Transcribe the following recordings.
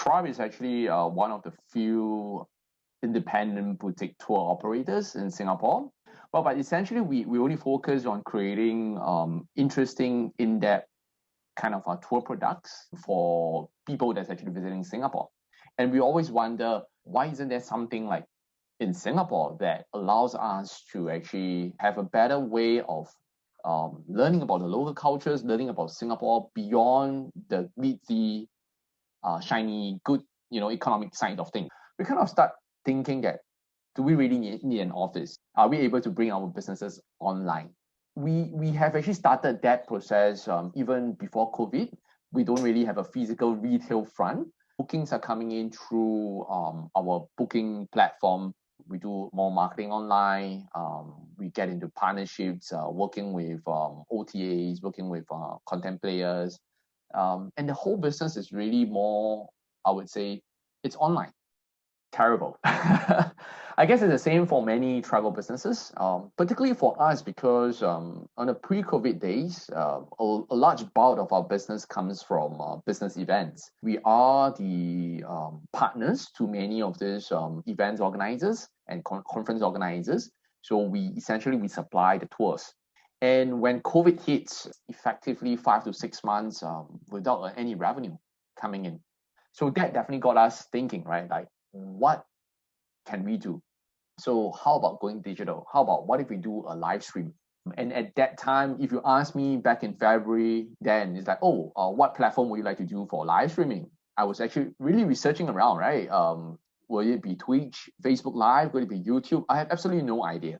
Tribe is actually one of the few independent boutique tour operators in Singapore. But essentially, we only focus on creating interesting, in-depth kind of tour products for people that's actually visiting Singapore. And we always wonder, why isn't there something like in Singapore that allows us to actually have a better way of learning about the local cultures, learning about Singapore beyond the glitzy, shiny, good, economic side of things. We kind of start thinking that, do we really need an office? Are we able to bring our businesses online? We have actually started that process even before COVID. We don't really have a physical retail front. Bookings are coming in through our booking platform. We do more marketing online. We get into partnerships, working with OTAs, working with content players. And the whole business is really more, I would say, it's online. Terrible. I guess it's the same for many travel businesses, particularly for us because on the pre-COVID days, a large bulk of our business comes from business events. We are the partners to many of these events organizers and conference organizers. So we supply the tours. And when COVID hits, effectively 5 to 6 months without any revenue coming in. So that definitely got us thinking, right? Like, what can we do? So how about going digital? How about what if we do a live stream? And at that time, if you ask me back in February, then it's like, what platform would you like to do for live streaming? I was actually really researching around, right? Will it be Twitch, Facebook Live? Will it be YouTube? I have absolutely no idea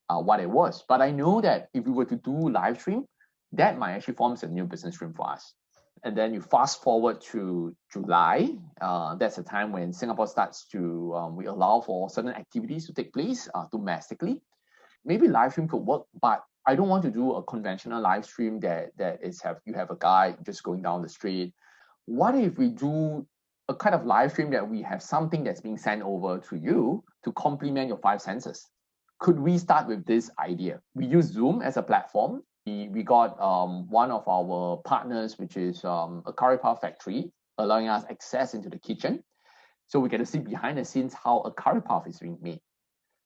what it was. But I know that if we were to do live stream, that might actually form a new business stream for us. And then you fast forward to July. That's the time when Singapore starts to, we allow for certain activities to take place domestically. Maybe live stream could work, but I don't want to do a conventional live stream that you have a guy just going down the street. What if we do a kind of live stream that we have something that's being sent over to you to complement your 5 senses? Could we start with this idea? We use Zoom as a platform. We got one of our partners, which is a curry puff factory, allowing us access into the kitchen. So we get to see behind the scenes how a curry puff is being made.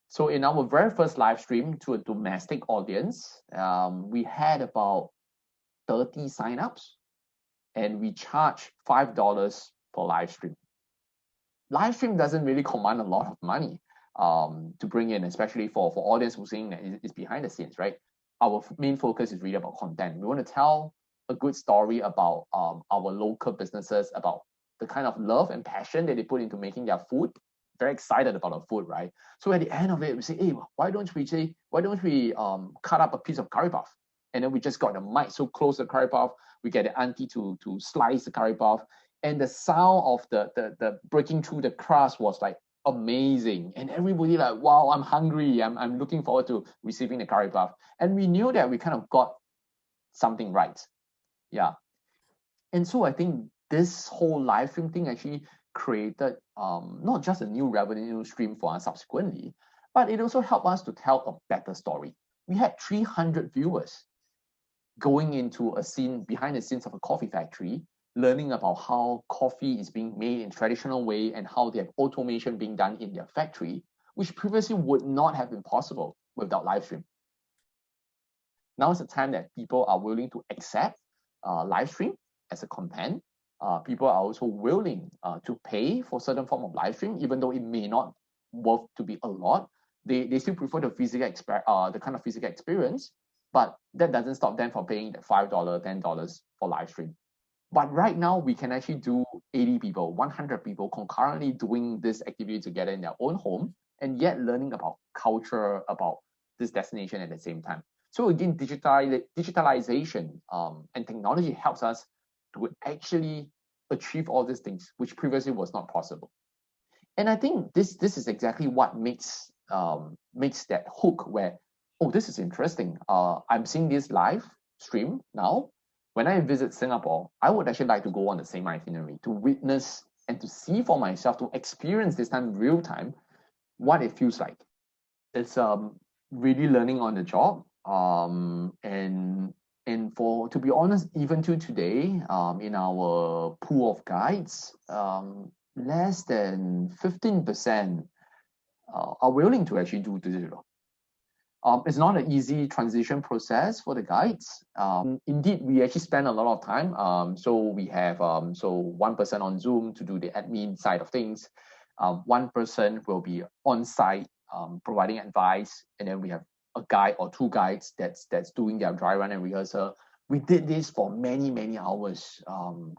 So in our very first live stream to a domestic audience, we had about 30 signups, and we charge $5 per live stream. Live stream doesn't really command a lot of money to bring in, especially for audience who's saying that it's behind the scenes, right? Our main focus is really about content. We want to tell a good story about our local businesses, about the kind of love and passion that they put into making their food. Very excited about our food, right? So at the end of it, we say, hey, why don't we cut up a piece of curry puff? And then we just got the mic so close to the curry puff. We get the auntie to slice the curry puff, and the sound of the breaking through the crust was like amazing, and everybody like, wow, I'm hungry, I'm looking forward to receiving the curry puff. And we knew that we kind of got something right. Yeah. And so I think this whole live stream thing actually created not just a new revenue stream for us subsequently, but it also helped us to tell a better story. We had 300 viewers going into a scene behind the scenes of a coffee factory, learning about how coffee is being made in traditional way and how they have automation being done in their factory, which previously would not have been possible without live stream. Now is the time that people are willing to accept live stream as a content. People are also willing to pay for certain form of live stream, even though it may not worth to be a lot. They still prefer the the kind of physical experience, but that doesn't stop them from paying the $5, $10 for live stream. But right now, we can actually do 80 people, 100 people concurrently doing this activity together in their own home, and yet learning about culture, about this destination at the same time. So again, digitalization and technology helps us to actually achieve all these things, which previously was not possible. And I think this is exactly what makes that hook where, oh, this is interesting. I'm seeing this live stream now. When I visit Singapore, I would actually like to go on the same itinerary to witness and to see for myself, to experience this time real time, what it feels like. It's really learning on the job, and And to be honest, even to today, in our pool of guides, less than 15% are willing to actually do digital. It's not an easy transition process for the guides. Indeed, we actually spend a lot of time. So we have one person on Zoom to do the admin side of things. One person will be on site providing advice, and then we have a guide or two guides that's doing their dry run and rehearsal. We did this for many hours,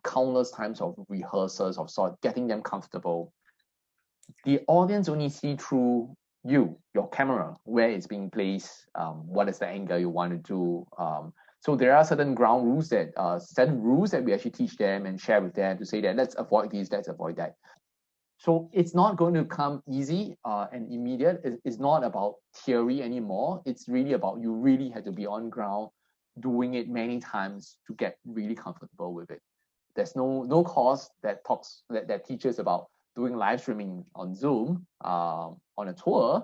countless times of rehearsals of sort, getting them comfortable. The audience only see through your camera, where it's being placed, what is the angle you want to do. So there are certain ground rules that we actually teach them and share with them to say that let's avoid this, let's avoid that. So it's not going to come easy and immediate. It's not about theory anymore. It's really about you really have to be on ground, doing it many times to get really comfortable with it. There's no course that teaches about doing live streaming on Zoom on a tour.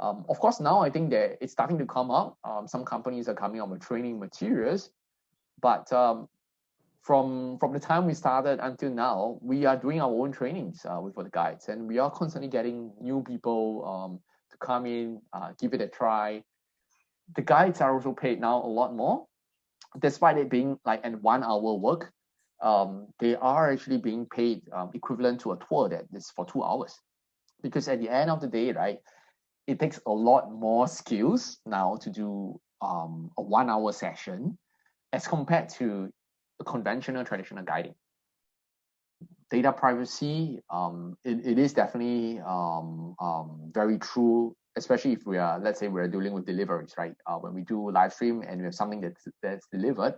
Of course, now I think that it's starting to come up. Some companies are coming up with training materials, but from the time we started until now, we are doing our own trainings for the guides, and we are constantly getting new people to come in, give it a try. The guides are also paid now a lot more, despite it being like an 1 hour work. They are actually being paid equivalent to a tour that is for 2 hours, because at the end of the day, right, it takes a lot more skills now to do a 1 hour session as compared to a conventional traditional guiding. Data privacy, it is definitely very true, especially if let's say we're dealing with deliveries, right? When we do live stream and we have something that's delivered,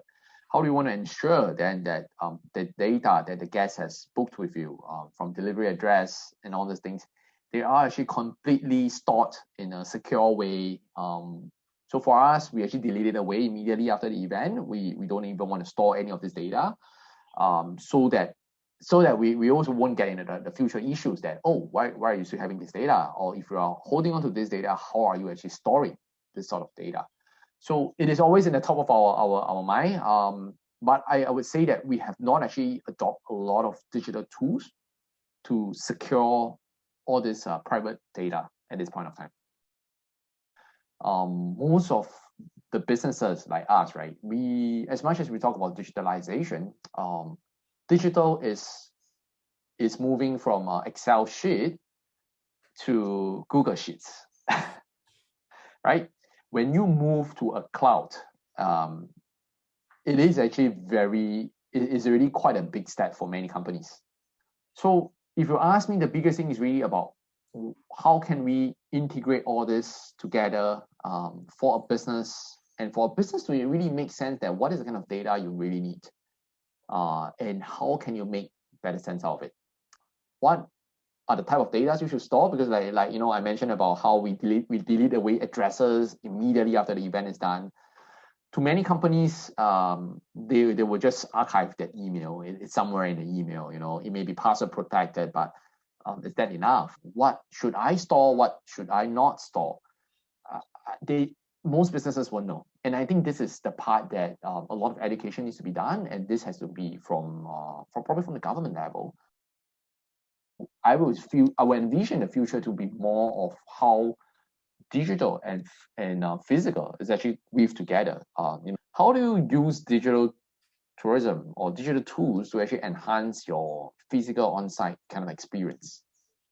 how do you want to ensure then that the data that the guest has booked with you, from delivery address and all those things, they are actually completely stored in a secure way. So for us, we actually delete it away immediately after the event. We don't even want to store any of this data, so that we also won't get into the future issues that, oh, why are you still having this data? Or if you are holding on to this data, how are you actually storing this sort of data? So it is always in the top of our mind. But I would say that we have not actually adopted a lot of digital tools to secure all this private data at this point of time. Most of the businesses like us, right? As much as we talk about digitalization, digital is moving from Excel sheet to Google Sheets, right? When you move to a cloud, it is actually it is really quite a big step for many companies. So if you ask me, the biggest thing is really about how can we integrate all this together for a business, and for a business to really make sense that what is the kind of data you really need, and how can you make better sense out of it? What are the type of data you should store? Because like I mentioned about how we delete away addresses immediately after the event is done. To many companies, they will just archive that email. It's somewhere in the email. It may be password protected, but is that enough? What should I store? What should I not store? Most businesses won't know, and I think this is the part that a lot of education needs to be done, and this has to be probably from the government level. I would envision the future to be more of how digital and physical is actually weaved together. How do you use digital tourism or digital tools to actually enhance your physical on-site kind of experience?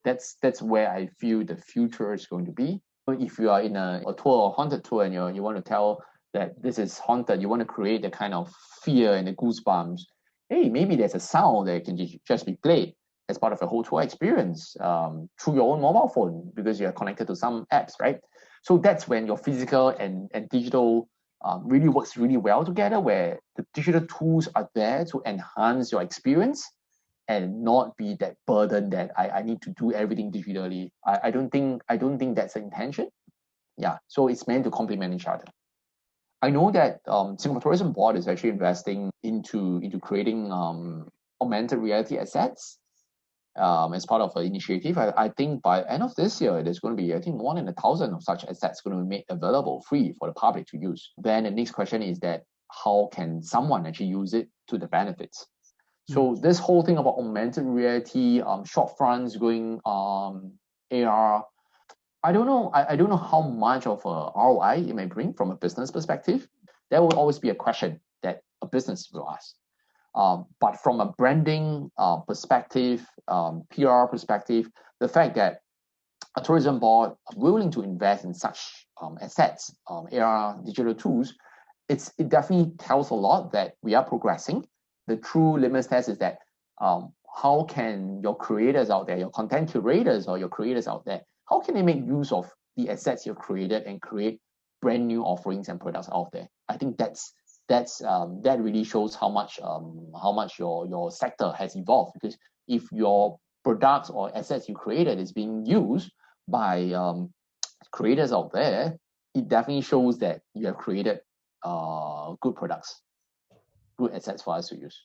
That's where I feel the future is going to be. If you are in a tour or haunted tour and you want to tell that this is haunted, you want to create the kind of fear and the goosebumps. Hey, maybe there's a sound that can just be played as part of a whole tour experience through your own mobile phone, because you're connected to some apps, right? So that's when your physical and digital really works really well together, where the digital tools are there to enhance your experience and not be that burden that I need to do everything digitally. I don't think that's the intention. Yeah, so it's meant to complement each other. I know that Singapore Tourism Board is actually investing into creating augmented reality assets as part of an initiative. I think by end of this year, there's going to be, I think, more than 1,000 of such assets going to be made available free for the public to use. Then the next question is that how can someone actually use it to the benefits. So this whole thing about augmented reality, short fronts going AR, I don't know. I don't know how much of a ROI it may bring from a business perspective. There will always be a question that a business will ask. But from a branding perspective, PR perspective, the fact that a tourism board willing to invest in such assets, AR digital tools, it definitely tells a lot that we are progressing. The true litmus test is that how can your creators out there, your content curators or your creators out there, how can they make use of the assets you've created and create brand new offerings and products out there? I think that really shows how much your sector has evolved, because if your products or assets you created is being used by creators out there, it definitely shows that you have created good products, good assets for us to use.